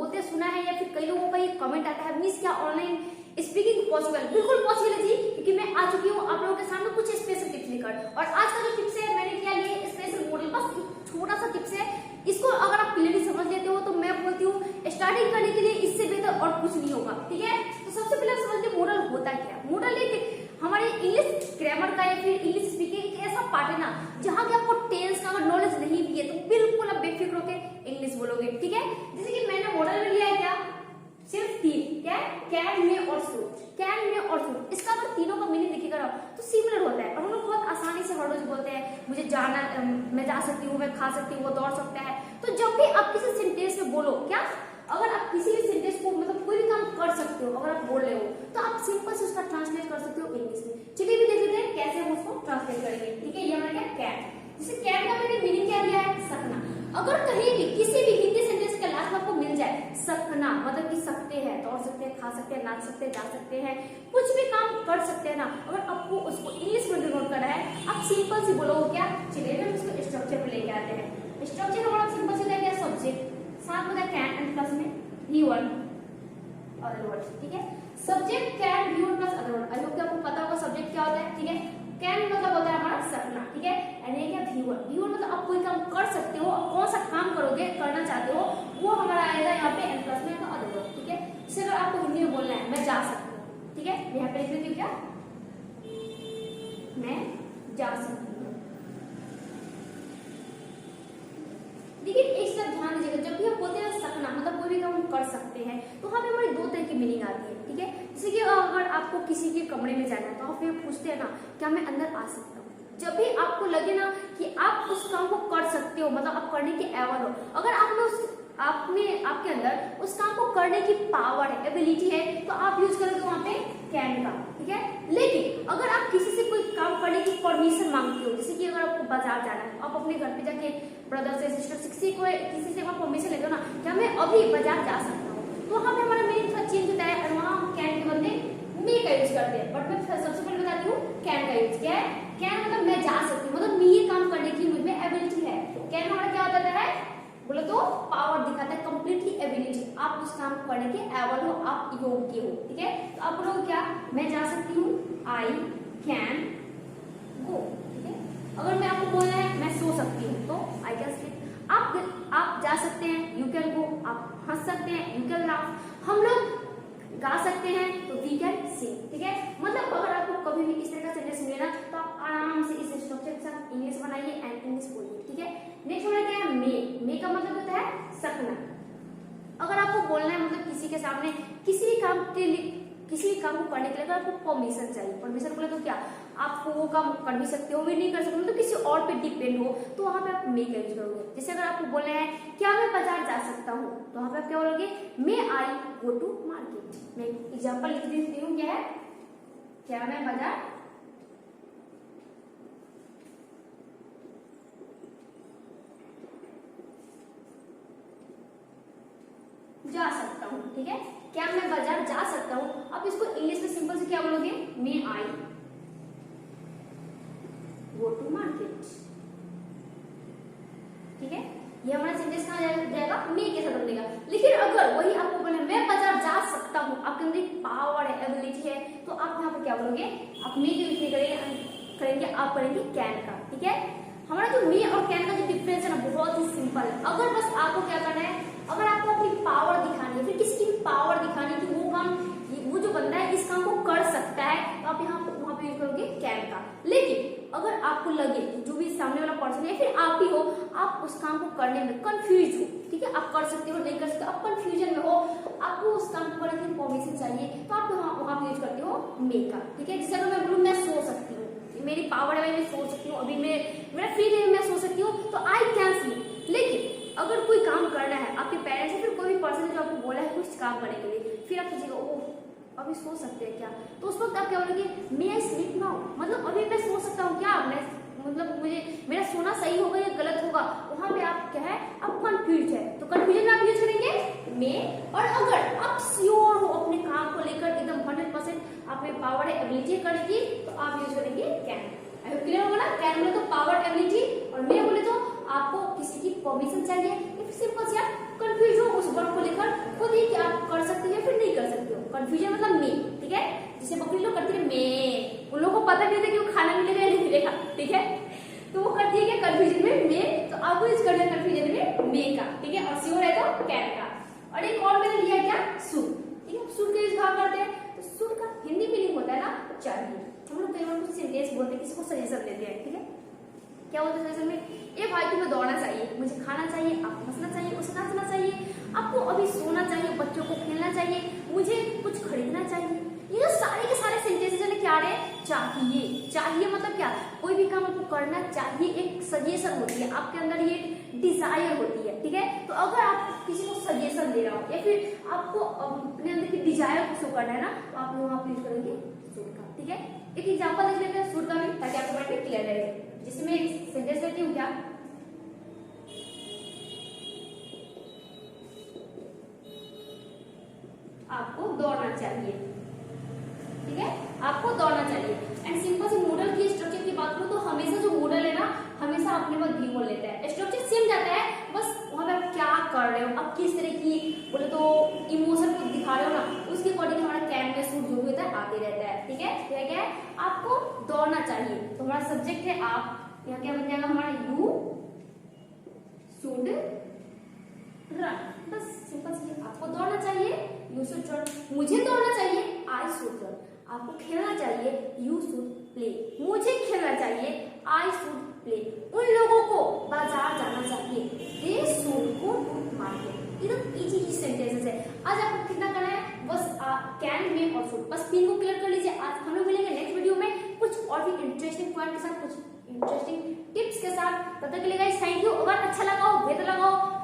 बोलते सुना है या फिर कई लोगों का ये कमेंट आता है, मिस क्या ऑनलाइन स्पीकिंग पॉसिबल? बिल्कुल पॉसिबल है जी, क्योंकि मैं आ चुकी हूँ आप लोगों के सामने कुछ स्पेशल टिप्स लेकर। और आज का जो टिप्स है मैंने क्या लिए स्पेशल मॉडल, बस छोटा सा टिप्स है, इसको अगर आप क्लियरली समझ लेते हो तो मैं बोलती हूँ स्टार्टिंग करने के लिए इससे बेहतर और कुछ नहीं होगा। ठीक है, तो सबसे पहले आप समझते मॉडल होता क्या है। मॉडल एक हमारे इंग्लिश ग्रामर का या फिर इंग्लिश स्पीकिंग एक ऐसा पार्ट है ना जहाँ की आपको टेंस का अगर नॉलेज नहीं भी है तो बिल्कुल आप बेफिक्र होकर इंग्लिश बोलोगे। ठीक है, जैसे कि मैंने मॉडल में लिया है क्या, सिर्फ तीन, क्या है, कैन, मे और शुड। कैन, मे और शुड, इसका अगर तीनों का मीनिंग देखिएगा तो सिमिलर होता है और हम लोग बहुत आसानी से वर्ड बोलते हैं, मुझे जाना, मैं जा सकती हूँ, मैं खा सकती हूँ, वो दौड़ सकता है। तो जब भी आप किसी सेंटेंस में बोलो, क्या अगर आप किसी भी सेंटेंस को मतलब कोई भी काम कर सकते हो, अगर आप बोल रहे हो तो आप सिंपल से उसका ट्रांसलेट कर सकते हो इंग्लिश में। चलिए भी देख लेते हैं कैसे हम उसको ट्रांसलेट करेंगे। ठीक है, ये हमारा क्या कैन, जैसे कैन का मैंने मीनिंग क्या दिया है, सकना। अगर कहीं भी किसी भी हिंदी सेंटेंस के लास्ट में आपको मिल जाए सकना, मतलब कि सकते हैं, दौड़ सकते हैं, खा सकते हैं, नाच सकते हैं, जा सकते हैं, कुछ भी काम कर सकते हैं ना, अगर आपको उसको इंग्लिश में डिनोट करना है आप सिंपल से बोलो क्या। चलिए हम उसको स्ट्रक्चर पे लेके आते हैं। स्ट्रक्चर का मतलब सिंपल से क्या, सब्जेक्ट साथ में कैन एंड प्लस में V1 अदर वर्ड। ठीक है, subject can, V1 plus other word. I hope कि आपको पता होगा सब्जेक्ट क्या होता है। ठीक है, कैन मतलब होता है हमारा सकना। ठीक है, एंड ये क्या V1, V1 मतलब आप कोई काम कर सकते हो, आप कौन सा काम करोगे, करना चाहते हो, वो हमारा आएगा यहाँ पे एंड प्लस में अदर वर्ड। ठीक है, जैसे अगर आपको हिंदी में बोलना है मैं जा सकती हूँ, ठीक है, यहाँ पे लिख देती हूँ क्या, मैं जा सकती हूँ। लेकिन एक चीज ध्यान दीजिएगा, जब भी हम बोलते हैं सकना मतलब कोई भी काम हम कर सकते हैं तो वहाँ पे हमारी दो तरह की मीनिंग आती है। ठीक है, जैसे कि अगर आपको किसी के कमरे में जाना है तो आप ये पूछते हैं ना क्या मैं अंदर आ सकता हूँ। जब भी आपको लगे ना कि आप उस काम को कर सकते हो, मतलब आप करने के एबल हो, अगर आपके अंदर उस काम को करने की पावर है, एबिलिटी है, तो आप यूज करोगे वहां पे कैन का। ठीक है, लेकिन अगर आप किसी से कोई काम करने की परमिशन मांगते हो, जैसे कि अगर आपको बाजार जाना है, आप अपने घर पे जाके ब्रदर से, सिस्टर से, किसी से परमिशन लेते हो ना, क्या मैं अभी बाजार जा सकता हूँ, तो वहां पे हमारा मीनिंग थोड़ा चेंज होता है और वहां हम कैन के बदले मे का यूज करते हैं। बट मैं सबसे पहले बताती हूँ कैन का यूज क्या है। कैन मतलब मैं जा सकती हूँ, मतलब ये काम करने की मुझ में एबिलिटी है। कैन हमारा क्या होता है, बोले तो पावर दिखाता है, कंप्लीटली एबिलिटी, आप उस काम को करने के एबल हो, आप योग्य हो। ठीक है, तो आप बोलोगे क्या, मैं जा सकती हूँ, आई कैन गो। ठीक है, अगर मैं आपको बोलना है मैं सो सकती हूँ तो आई कैन स्लीप। आप जा सकते हैं, यू कैन गो। आप हंस सकते हैं, यू कैन लाफ। हम लोग गा सकते हैं तो वी कैन सिंग। ठीक है, मतलब अगर आपको कभी भी इस तरह का सेंटेंस मिले ना तो आप आराम से इस स्ट्रक्चर के साथ इंग्लिश बनाइए एंड इंग्लिश बोलिए। ठीक है, नेक्स्ट हमारा क्या है, मे का मतलब होता है सकना। अगर आपको बोलना है मतलब किसी के सामने किसी भी काम को करने के लिए अगर आपको परमिशन चाहिए, परमिशन बोले तो क्या आपको वो काम कर भी सकते हो, भी नहीं कर सकते, मतलब किसी और पे डिपेंड हो, तो वहां पे आप मे का यूज करोगे। जैसे अगर आपको बोलना है क्या मैं बाजार जा सकता हूँ, तो वहां पे आप क्या बोलोगे, मे आई गो टू मार्केट। मैं एग्जाम्पल लिख देती हूँ, क्या है, क्या मैं बाजार जा सकता हूँ। ठीक है, क्या मैं बाजार जा सकता हूँ, आप इसको इंग्लिश में सिंपल से क्या बोलोगे, मे आई गो टू मार्केट। ठीक है, ये हमारा सेंटेंस कहाँ जाएगा, मे के साथ बनेगा। लेकिन अगर वही आपको बोले मैं बाजार जा सकता हूँ, आपके अंदर पावर है, एबिलिटी है, तो आप यहाँ पर क्या बोलोगे, आप मे के यूज करेंगे, आप करेंगे कैन का। ठीक है, हमारा जो मे और कैन का जो डिफरेंस है ना बहुत ही सिंपल है। अगर बस आपको क्या करना है, अगर आपको अपनी पावर दिखानी है, फिर किसी की पावर दिखानी है कि वो काम, वो जो बंदा है इस काम को कर सकता है, तो आप यहाँ वहां पे यूज करोगे कैन का। लेकिन अगर आपको लगे जो भी सामने वाला पर्सन है फिर आप ही हो, आप उस काम को करने में कंफ्यूज हो, ठीक है, आप कर सकते हो नहीं कर सकते, आप कंफ्यूजन में हो, आपको उस काम को करने की परमिशन चाहिए, तो आप वहां पे यूज करते हो मे का। ठीक है, जैसे अगर मैं बोलूँ मैं सो सकती हूँ, मेरी पावर है, मैं सो सकती हूँ, अभी मेरा फ्री टाइम मैं सो सकती हूँ, तो आई कैन स्लीप। लेकिन अगर कोई काम करना है, आपके पेरेंट्स या फिर कोई भी पर्सन जो आपको बोला है कुछ काम करने के लिए, फिर आप सोचिएगा ओह अभी सो सकते हैं क्या, तो उस वक्त आप क्या बोलोगे, मे आई स्लीप नाउ, मतलब अभी मैं सो सकता हूँ क्या, मैं मतलब मुझे मेरा सोना सही होगा या गलत होगा, वहां पे आप क्या है, आप कंफ्यूज है, तो कंफ्यूजन में आप यूज करेंगे मे। और अगर आप श्योर हो अपने काम को लेकर एकदम 100% आप में पावर है, एबिलिटी करने की, तो आप यूज करेंगे कैन। क्लियर होगा ना, कैन बोले तो पावर, एबिलिटी, और मे बोले तो आपको किसी की परमिशन चाहिए, या फिर सिंपल से आप कंफ्यूज हो उस वर्ड को लेकर, खुद ही कि आप कर सकते हो या फिर नहीं कर सकते हो। कंफ्यूजन मतलब मे, ठीक है, जिसे बकरी लोग करती है मे, उन लोगों को पता नहीं होता कि वो खाना मिलेगा या नहीं मिलेगा, ठीक है, तो वो करती है क्या कंफ्यूजन में मे, तो आपको यूज करना है कंफ्यूजन में मे का, ठीक है, और श्योर है तो कैन का। और एक और मैंने लिया क्या शुड, ठीक है, शुड का यूज कहाँ करते हैं, तो शुड का हिंदी मीनिंग होता है ना चाहिए। हम लोग कई बार कुछ सेंटेंस बोलते हैं, किसी को सजेशन देते हैं, ठीक है, क्या होता है सजेशन में, ए भाई तुम्हें दौड़ना चाहिए, मुझे खाना चाहिए, आपको हंसना चाहिए, उसे नाचना चाहिए, आपको अभी सोना चाहिए, बच्चों को खेलना चाहिए, मुझे कुछ खरीदना चाहिए। ये जो सारे के सारे सेंटेंसेस है क्या रहे, चाहिए। चाहिए मतलब क्या, कोई भी काम आपको करना चाहिए, एक सजेशन होती है आपके अंदर, ये डिजायर होती है, ठीक है। तो अगर आप किसी को सजेशन दे रहा हो या फिर आपको अपने अंदर की डिजायर को शो करना है ना, तो आप वहां पर यूज करेंगे शुड का, ठीक है। एक एग्जांपल देख लेते हैं शुड का भी, ताकि आपको माइंड में क्लियर रहे। जिसमें एक सेंटेंस देती हूँ क्या, आपको दौड़ना चाहिए, ठीक है, आपको दौड़ना चाहिए। एंड सिंपल से मॉडल की स्ट्रक्चर की बात करूं तो हमेशा जो मॉडल है ना, हमेशा अपने बाद भी बोल लेता है, स्ट्रक्चर सेम जाता है, बस वहां पे आप क्या कर रहे हो, आप किस तरह की बोले तो इमोशन को दिखा रहे हो ना, उसके अकॉर्डिंग हमारा कैन में सूट जो होता है आते रहता है, ठीक है। क्या क्या है, आपको दौड़ना चाहिए, तो हमारा सब्जेक्ट है आप, यहाँ क्या बन जाएगा हमारा यू शुड रन, बस सिंपल सी, आपको दौड़ना चाहिए यू शुड रन, मुझे दौड़ना चाहिए आई शुड रन, आपको खेलना चाहिए यू शुड प्ले, मुझे खेलना चाहिए आई शुड प्ले, उन लोगों को बाजार जाना चाहिए they should go to market. एकदम इजी सेंटेंसेस है। आज आपको कितना करना है, बस कैन में और शुड, बस तीन को क्लियर कर लीजिए। आज हम लोग मिलेंगे नेक्स्ट वीडियो में कुछ और भी इंटरेस्टिंग पॉइंट के साथ, कुछ इंटरेस्टिंग टिप्स के साथ। तब तक के लिए गाइस थैंक यू। अगर अच्छा लगा हो बेहतर लगा हो